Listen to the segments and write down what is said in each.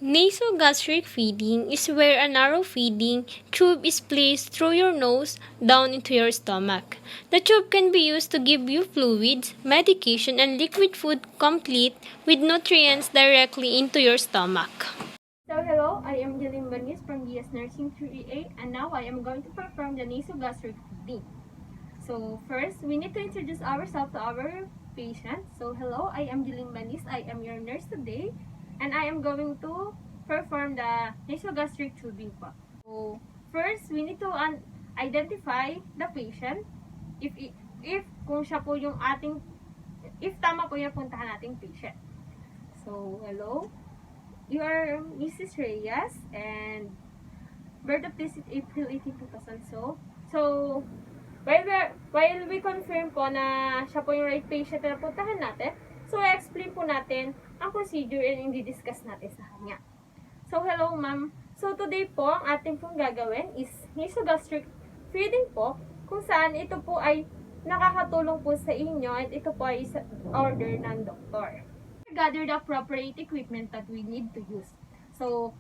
Nasogastric feeding is where a narrow feeding tube is placed through your nose down into your stomach. The tube can be used to give you fluids, medication, and liquid food complete with nutrients directly into your stomach. So hello, I am Jeline Banis from GS Nursing 3A and now I am going to perform the nasogastric feeding. So first, we need to introduce ourselves to our patient. So hello, I am Jeline Banis. I am your nurse today and I am going to perform the nasogastric tubing po. So first, we need to identify the patient if kung siya po yung if tama po yung puntahan nating patient. So hello, you are Mrs. Reyes and birth of this is April 18, 2000. So while we confirm po na siya po yung right patient na puntahan natin, so i-explain po natin ang procedure and i-discuss natin sa kanya. So hello ma'am. So today po, ang ating pong gagawin is nasogastric feeding po, kung saan ito po ay nakakatulong po sa inyo at ito po ay order ng doktor. Gather the appropriate equipment that we need to use. So,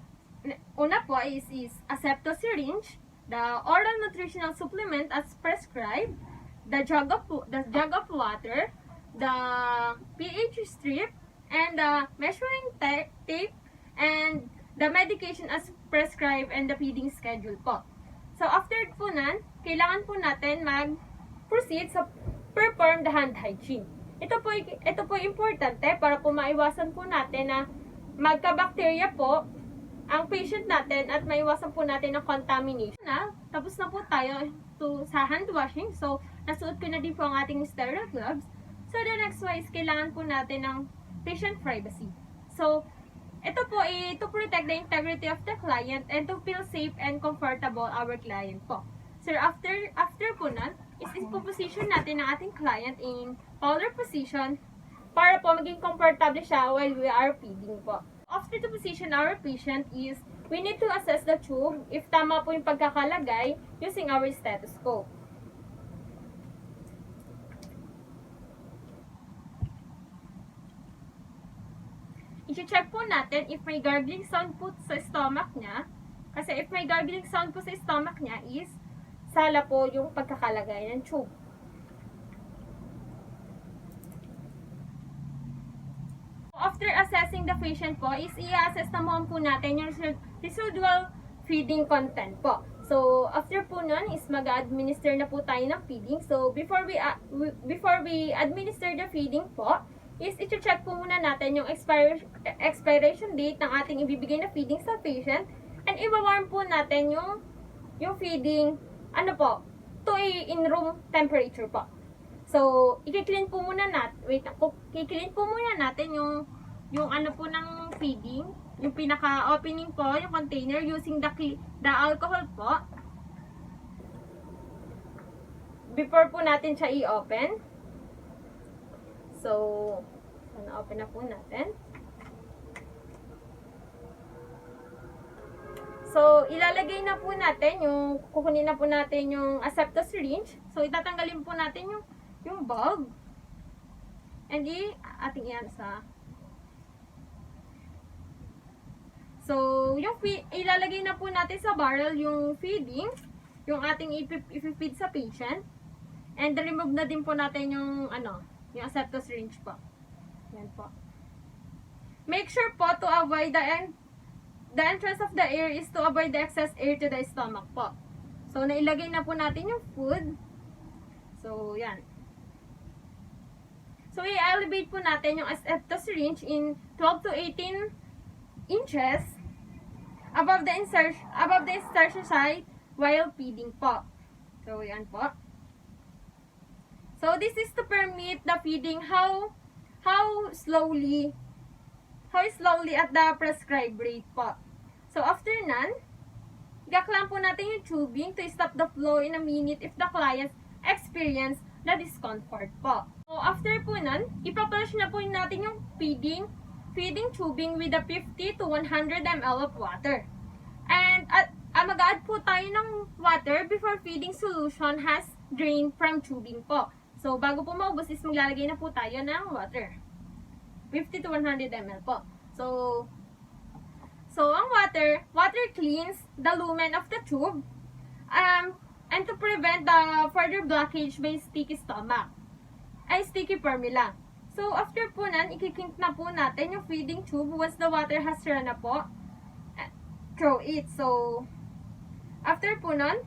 una po is a septo syringe, the oral nutritional supplement as prescribed, the jug of water, the pH strip, and the measuring tape, and the medication as prescribed and the feeding schedule po. So, after po nan, kailangan po natin mag-proceed sa perform the hand hygiene. Ito po importante para po maiwasan po natin na magka-bacteria po ang patient natin at maiwasan po natin ang contamination. Tapos na po tayo sa hand washing. So, nasuot ko na din po ang ating sterile gloves. So, the next one is kailangan po natin ng patient privacy. So, ito po to protect the integrity of the client and to feel safe and comfortable our client po. So, after po nun, is position natin ang ating client in collar position para po maging comfortable siya while we are feeding po. After to position our patient is, we need to assess the tube if tama po yung pagkakalagay using our stethoscope. I-check po natin if may gargling sound po sa stomach niya. Kasi if may gargling sound po sa stomach niya is, sala po yung pagkakalagay ng tube. After assessing the patient po, is i-assess naman po natin yung residual feeding content po. So, after po nun, is mag-administer na po tayo ng feeding. So, before we administer the feeding po, is i-check po muna natin yung expiration date ng ating ibibigay na feeding sa patient. And i-warm po natin yung feeding to in-room temperature po. So, i-clean po muna natin yung po ng feeding, yung pinaka-opening po, yung container using the alcohol po. Before po natin siya i-open. So, na-open na po natin. So, ilalagay na po natin kukunin na po natin yung asepto syringe. So, itatanggalin po natin yung bulb. And ating iyan sa. So, ilalagay na po natin sa barrel yung feeding, yung ating ipipid sa patient. And remove na din po natin yung asepto syringe po. Yan po. Make sure po to avoid the entrance of the air is to avoid the excess air to the stomach po. So, nailagay na po natin yung food. So, yan. So, i-elevate po natin yung asepto syringe in 12 to 18 inches above the insertion site while feeding po. So, yan po. So, this is to permit the feeding how slowly at the prescribed rate po. So, after nun, gaklam po natin yung tubing to stop the flow in a minute if the client experience the discomfort po. So, after po nun, ipaplush na po natin yung feeding tubing with a 50 to 100 ml of water. And mag-add po tayo ng water before feeding solution has drained from tubing po. So, bago po maubos is maglalagay na po tayo ng water. 50 to 100 ml po. So, So, ang water cleans the lumen of the tube and to prevent the further blockage by sticky stomach, ay sticky formula. So, after po nan, ikikink na po natin yung feeding tube once the water has run na po through it. So, after po nun,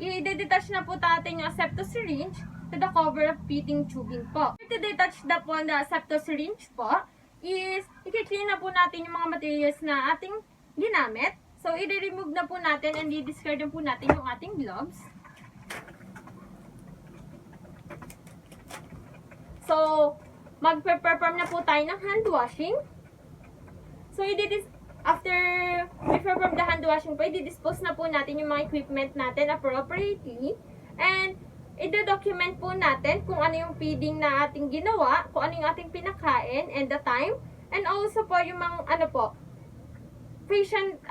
i-detach na po natin yung septo syringe to the cover of feeding tubing po. To detach na po the septo syringe po, is i-clean na po natin yung mga materials na ating ginamit. So, i-remove na po natin and i-discard na po natin yung ating gloves. So, mag-perform na po tayo ng hand washing. So, after we perform the hand washing po, i-dispose na po natin yung mga equipment natin appropriately. And, i-document po natin kung ano yung feeding na ating ginawa, kung ano yung ating pinakain, and the time. And also po, yung mga, patient,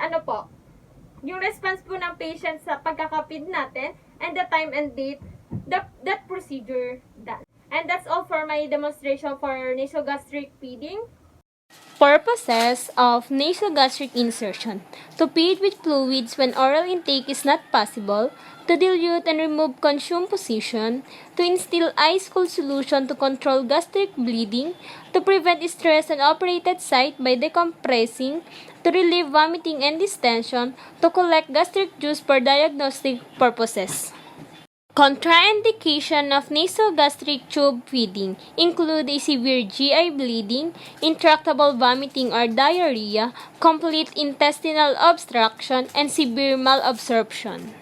yung response po ng patient sa pagkakapid natin, and the time and date, that procedure done. And that's all for my demonstration for nasogastric feeding. Purposes of nasogastric insertion: to feed with fluids when oral intake is not possible, to dilute and remove consumed position, to instill ice-cold solution to control gastric bleeding, to prevent stress on operated site by decompressing, to relieve vomiting and distension, to collect gastric juice for diagnostic purposes. Contraindication of nasogastric tube feeding include a severe GI bleeding, intractable vomiting or diarrhea, complete intestinal obstruction, and severe malabsorption.